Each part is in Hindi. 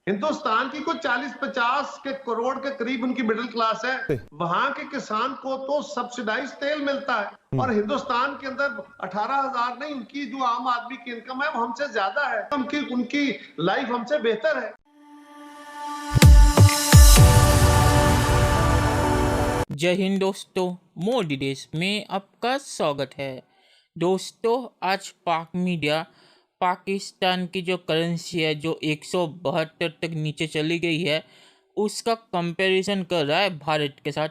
हिंदुस्तान की कोई 40-50 के करोड़ के करीब उनकी मिडिल क्लास है। वहां के किसान को तो सब्सिडाइज तेल मिलता है और हिंदुस्तान के अंदर 18,000 नहीं, उनकी जो आम आदमी की इनकम है वो हमसे ज्यादा है। उनकी लाइफ हमसे बेहतर है। जय हिंद दोस्तों, मोदी देश में आपका स्वागत है। दोस्तों, आज पाक मीडिया पाकिस्तान की जो करेंसी है जो 172 तक नीचे चली गई है उसका कंपैरिजन कर रहा है भारत के साथ।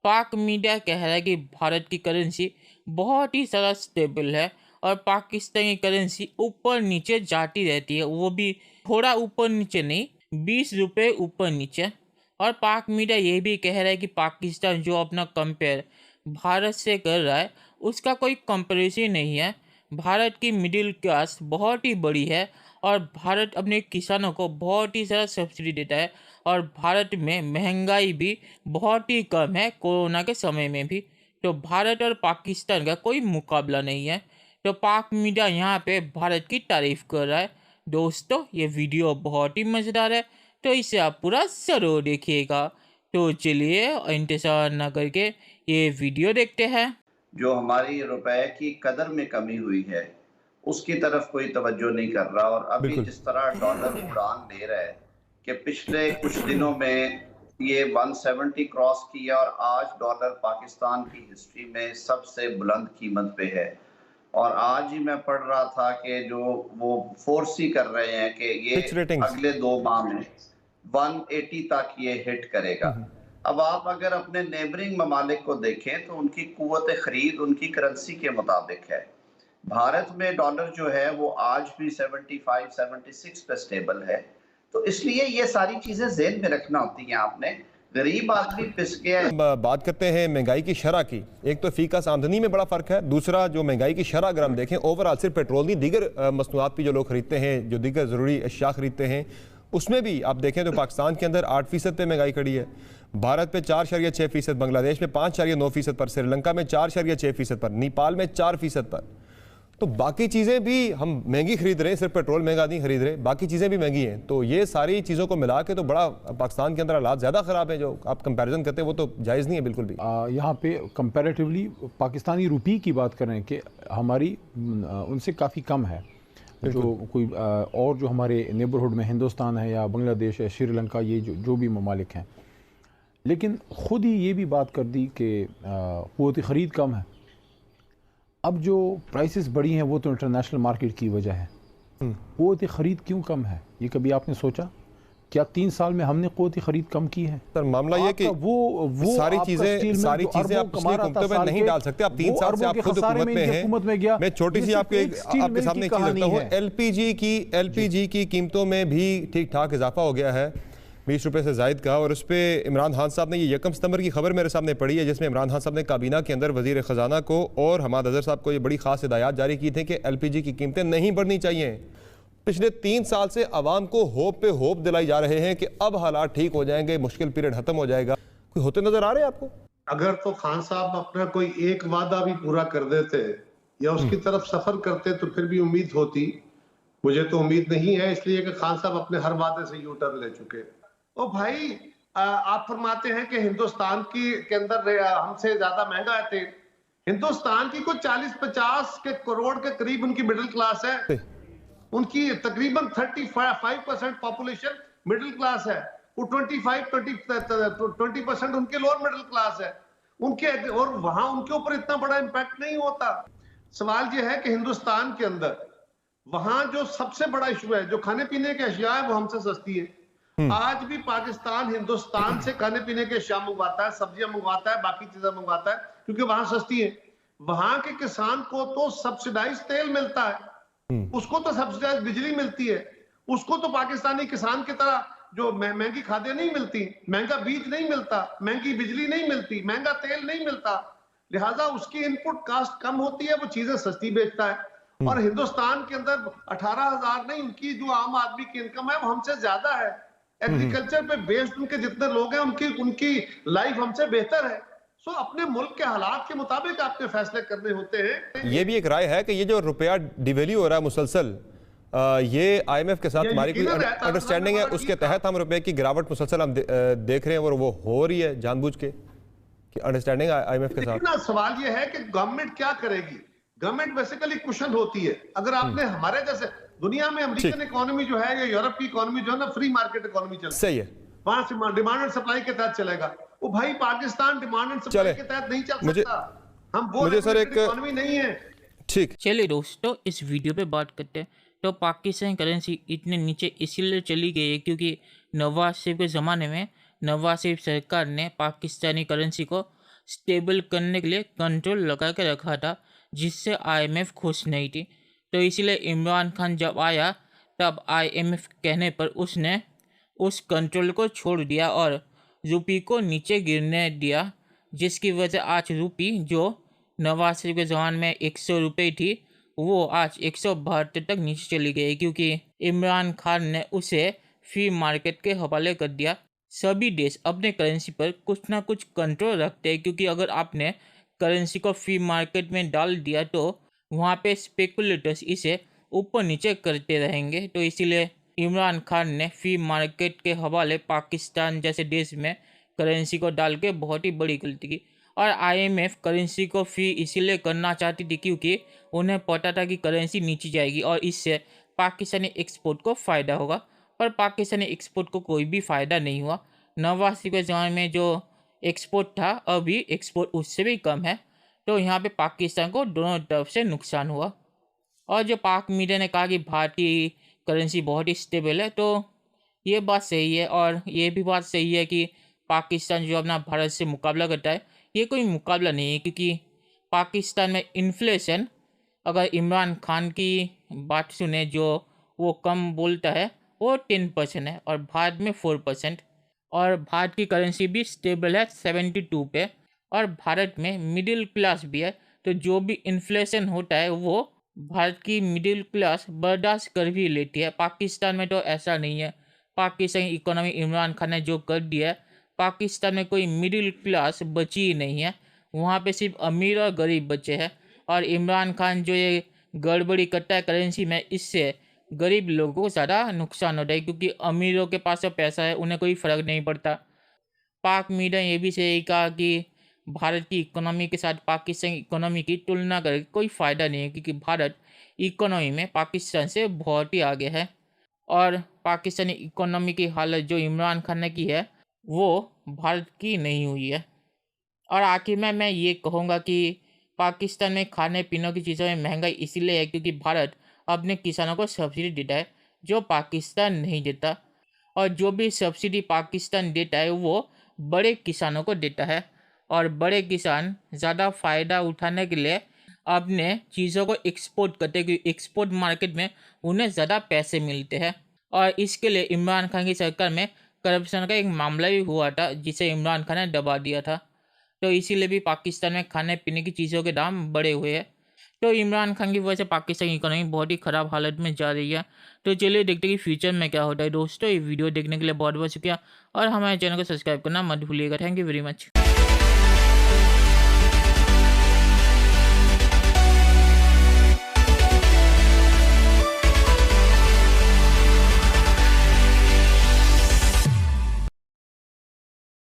पाक मीडिया कह रहा है कि भारत की करेंसी बहुत ही ज़्यादा स्टेबल है और पाकिस्तान की करेंसी ऊपर नीचे जाती रहती है, वो भी थोड़ा ऊपर नीचे नहीं, 20 रुपये ऊपर नीचे। और पाक मीडिया ये भी कह रहा है कि पाकिस्तान जो अपना कंपेयर भारत से कर रहा है उसका कोई कंपैरिजन नहीं है। भारत की मिडिल क्लास बहुत ही बड़ी है और भारत अपने किसानों को बहुत ही ज़्यादा सब्सिडी देता है और भारत में महंगाई भी बहुत ही कम है, कोरोना के समय में भी। तो भारत और पाकिस्तान का कोई मुकाबला नहीं है। तो पाक मीडिया यहाँ पे भारत की तारीफ कर रहा है। दोस्तों, ये वीडियो बहुत ही मज़ेदार है तो इसे आप पूरा ज़रूर देखिएगा। तो चलिए इंतज़ार ना करके ये वीडियो देखते हैं। जो हमारी रुपए की कदर में कमी हुई है उसकी तरफ कोई तवज्जो नहीं कर रहा। और अभी जिस तरह डॉलर उड़ान ले रहा है कि पिछले कुछ दिनों में ये 170 क्रॉस किया और आज डॉलर पाकिस्तान की हिस्ट्री में सबसे बुलंद कीमत पे है। और आज ही मैं पढ़ रहा था कि जो वो फोर्स ही कर रहे हैं कि ये अगले 2 माह में 180 तक ये हिट करेगा। अब आप अगर अपने नेबरिंग ममालिक को देखें तो उनकी कुव्वत खरीद उनकी करेंसी के मुताबिक है। भारत में डॉलर जो है वो आज भी 75-76 पे स्टेबल है। तो इसलिए ये सारी चीजें ज़हन में रखना होती हैं आपने। गरीब आदमी पिस गया है। बात करते हैं महंगाई की शरह की। एक तो फीकास आमदनी में बड़ा फर्क है, दूसरा जो महंगाई की शरह अगर हम देखें ओवरऑल सिर्फ पेट्रोल नहीं, दीगर मसनूआत भी जो लोग खरीदते हैं, जो दीगर ज़रूरी अशिया खरीदते हैं, उसमें भी आप देखें तो पाकिस्तान के अंदर 8% पे महंगाई खड़ी है, भारत पे 4.6%, बांग्लादेश में 5.9% पर, श्रीलंका में 4.6% पर, नेपाल में 4% पर। तो बाकी चीज़ें भी हम महंगी खरीद रहे हैं, सिर्फ पेट्रोल महंगा नहीं खरीद रहे, बाकी चीज़ें भी महंगी हैं। तो ये सारी चीज़ों को मिला के तो बड़ा पाकिस्तान के अंदर हालात ज़्यादा ख़राब है। जो आप कंपैरिजन करते हैं वो तो जायज़ नहीं है बिल्कुल भी। यहाँ पे कंपैरेटिवली पाकिस्तानी रुपये की बात करें कि हमारी उनसे काफ़ी कम है। जो कोई और जो हमारे नेबरहुड में हिंदुस्तान है या बांग्लादेश है, श्रीलंका, ये जो भी ममालिक हैं, लेकिन ख़ुद ही ये भी बात कर दी कि क़ुव्वत ख़रीद कम है। अब जो प्राइसेस बढ़ी हैं वो तो इंटरनेशनल मार्केट की वजह है। क़ुव्वत ख़रीद क्यों कम है, ये कभी आपने सोचा? क्या 3 साल में हमने क़ुव्वत ख़रीद कम की है? सर, मामला ये कि वो सारी चीज़ें आप पिछले हुकूमतों में नहीं डाल सकते। आप 3 साल से आप खुद हुकूमत में हैं। मैं छोटी सी आपके सामने एक चीज़ रखता हूँ। एलपीजी की कीमतों में भी ठीक ठाक इजाफा हो गया है, 20 रुपये से ज़ायद का। और उस पर इमरान खान साहब ने ये 1 सितंबर की खबर मेरे सामने पड़ी है, जिसमें इमरान खान साहब ने काबीना के अंदर वज़ीर ख़जाना को और हमाद अज़हर साहब को ये बड़ी ख़ास हिदायत जारी की थी कि एलपीजी की कीमतें नहीं बढ़नी चाहिए। पिछले 3 साल से आवाम को होप पे होप दिलाई जा रहे हैं कि अब हालात ठीक हो जाएंगे, मुश्किल पीरियड खत्म हो जाएगा। कोई होते नजर आ रहे हैं आपको? अगर तो खान साहब अपना कोई एक वादा भी पूरा कर देते या उसकी तरफ सफर करते तो फिर भी उम्मीद होती। मुझे तो उम्मीद नहीं है, इसलिए कि खान साहब अपने हर वादे से यू टर्न ले चुके। ओ भाई, आप फरमाते हैं कि हिंदुस्तान के अंदर हमसे ज्यादा महंगा है तेल। हिंदुस्तान की कोई 40-50 के करोड़ के करीब उनकी मिडिल क्लास है। उनकी तकरीबन 35% पॉपुलेशन मिडिल क्लास है। वो 20% उनके लोअर मिडिल क्लास है। उनके और वहां उनके ऊपर इतना बड़ा इंपैक्ट नहीं होता। सवाल यह है कि हिंदुस्तान के अंदर वहां जो सबसे बड़ा इशू है, जो खाने पीने के अशिया है, वो हमसे सस्ती है। आज भी पाकिस्तान हिंदुस्तान से खाने पीने के अशिया मंगवाता है, सब्जियां मंगवाता है, बाकी चीजें मंगवाता है, क्योंकि वहां सस्ती है। वहां के किसान को तो सब्सिडाइज तेल मिलता है, उसको तो सब्सिडाइज बिजली मिलती है, उसको तो पाकिस्तानी किसान की तरह जो महंगी खादें नहीं मिलती, महंगा बीज नहीं मिलता, महंगी बिजली नहीं मिलती, महंगा तेल नहीं मिलता। लिहाजा उसकी इनपुट कास्ट कम होती है, वो चीजें सस्ती बेचता है। और हिंदुस्तान के अंदर 18,000 नहीं, उनकी जो आम आदमी की इनकम है वो हमसे ज्यादा है। एग्रीकल्चर पे बेस्ड उनके जितने लोग हैं उनकी लाइफ हमसे बेहतर है। सो अपने मुल्क के हालात के मुताबिक आपके फैसले करने होते हैं। ये भी एक राय है कि ये जो रुपया डिवेल्यू हो रहा है मुसलसल, ये IMF के साथ हमारी कोई अंडरस्टैंडिंग है, उसके तहत हम रुपए की गिरावट मुसलसल हम देख रहे हैं और वो हो रही है जानबूझ के कि अंडरस्टैंडिंग IMF के साथ। सवाल ये है कि गवर्नमेंट क्या करेगी। गवर्नमेंट बेसिकली कुशन होती है। अगर आपने हमारे जैसे दुनिया में अमेरिकन इकोनॉमी जो है या यूरोप की इकोनॉमी जो है ना, फ्री मार्केट इकोनॉमी चलती है, सही है, वहां डिमांड एंड सप्लाई के तहत चलेगा। वो भाई पाकिस्तान डिमांड एंड सप्लाई के तहत नहीं चल सकता। हम वो सर एक इकोनॉमी नहीं है। ठीक, चलिए दोस्तों, इस वीडियो पे बात करते हैं। तो पाकिस्तान करेंसी इतने नीचे इसीलिए चली गई है क्योंकि नवाज शरीफ के ज़माने में नवाज शरीफ सरकार ने पाकिस्तानी करेंसी को स्टेबल करने के लिए कंट्रोल लगा के रखा था, जिससे IMF खुश नहीं थी। तो इसीलिए इमरान खान जब आया तब IMF कहने पर उसने उस कंट्रोल को छोड़ दिया और रुपी को नीचे गिरने दिया, जिसकी वजह से आज रुपी जो नवाज शरीफ के ज़माने में 100 रुपये थी वो आज 172 तक नीचे चली गई क्योंकि इमरान खान ने उसे फ्री मार्केट के हवाले कर दिया। सभी देश अपने करेंसी पर कुछ ना कुछ कंट्रोल रखते हैं क्योंकि अगर आपने करेंसी को फ्री मार्केट में डाल दिया तो वहाँ पे स्पेकुलेटर्स इसे ऊपर नीचे करते रहेंगे। तो इसीलिए इमरान खान ने फ्री मार्केट के हवाले पाकिस्तान जैसे देश में करेंसी को डाल के बहुत ही बड़ी गलती की। और IMF करेंसी को फ्री इसीलिए करना चाहती थी क्योंकि उन्हें पता था कि करेंसी नीचे जाएगी और इससे पाकिस्तानी एक्सपोर्ट को फ़ायदा होगा, पर पाकिस्तानी एक्सपोर्ट को कोई भी फ़ायदा नहीं हुआ। नवाज शरीफ के ज़माने में जो एक्सपोर्ट था अभी एक्सपोर्ट उससे भी कम है। तो यहाँ पे पाकिस्तान को दोनों तरफ से नुकसान हुआ। और जो पाक मीडिया ने कहा कि भारतीय करेंसी बहुत ही स्टेबल है, तो ये बात सही है। और ये भी बात सही है कि पाकिस्तान जो अपना भारत से मुकाबला करता है ये कोई मुकाबला नहीं है क्योंकि पाकिस्तान में इन्फ्लेशन, अगर इमरान खान की बात सुने जो वो कम बोलता है वो 10% है और भारत में 4%। और भारत की करेंसी भी स्टेबल है 72 पे और भारत में मिडिल क्लास भी है। तो जो भी इन्फ्लेशन होता है वो भारत की मिडिल क्लास बर्दाश्त कर भी लेती है। पाकिस्तान में तो ऐसा नहीं है। पाकिस्तानी इकोनॉमी इमरान खान ने जो कर दिया है, पाकिस्तान में कोई मिडिल क्लास बची ही नहीं है, वहाँ पे सिर्फ अमीर और गरीब बचे हैं। और इमरान खान जो ये गड़बड़ी करता है करेंसी में, इससे गरीब लोगों को ज़्यादा नुकसान होता है क्योंकि अमीरों के पास तो पैसा है, उन्हें कोई फ़र्क नहीं पड़ता। पाक मीडिया ने ये भी सही कहा कि भारत की इकोनॉमी के साथ पाकिस्तान की इकोनॉमी की तुलना करके कोई फ़ायदा नहीं है क्योंकि भारत इकोनॉमी में पाकिस्तान से बहुत ही आगे है। और पाकिस्तानी इकोनॉमी की हालत जो इमरान खान ने की है वो भारत की नहीं हुई है। और आखिर में मैं ये कहूँगा कि पाकिस्तान में खाने पीने की चीज़ों में महंगाई इसीलिए है क्योंकि भारत अपने किसानों को सब्सिडी देता है जो पाकिस्तान नहीं देता। और जो भी सब्सिडी पाकिस्तान देता है वो बड़े किसानों को देता है और बड़े किसान ज़्यादा फ़ायदा उठाने के लिए अपने चीज़ों को एक्सपोर्ट करते हैं क्योंकि एक्सपोर्ट मार्केट में उन्हें ज़्यादा पैसे मिलते हैं। और इसके लिए इमरान खान की सरकार में करप्शन का एक मामला भी हुआ था जिसे इमरान खान ने दबा दिया था। तो इसीलिए भी पाकिस्तान में खाने पीने की चीज़ों के दाम बढ़े हुए हैं। तो इमरान खान की वजह से पाकिस्तान की इकोनॉमी बहुत ही ख़राब हालत में जा रही है। तो चलिए देखते हैं कि फ्यूचर में क्या होता है। दोस्तों ये वीडियो देखने के लिए बहुत बहुत शुक्रिया और हमारे चैनल को सब्सक्राइब करना मत भूलिएगा। Thank you very much.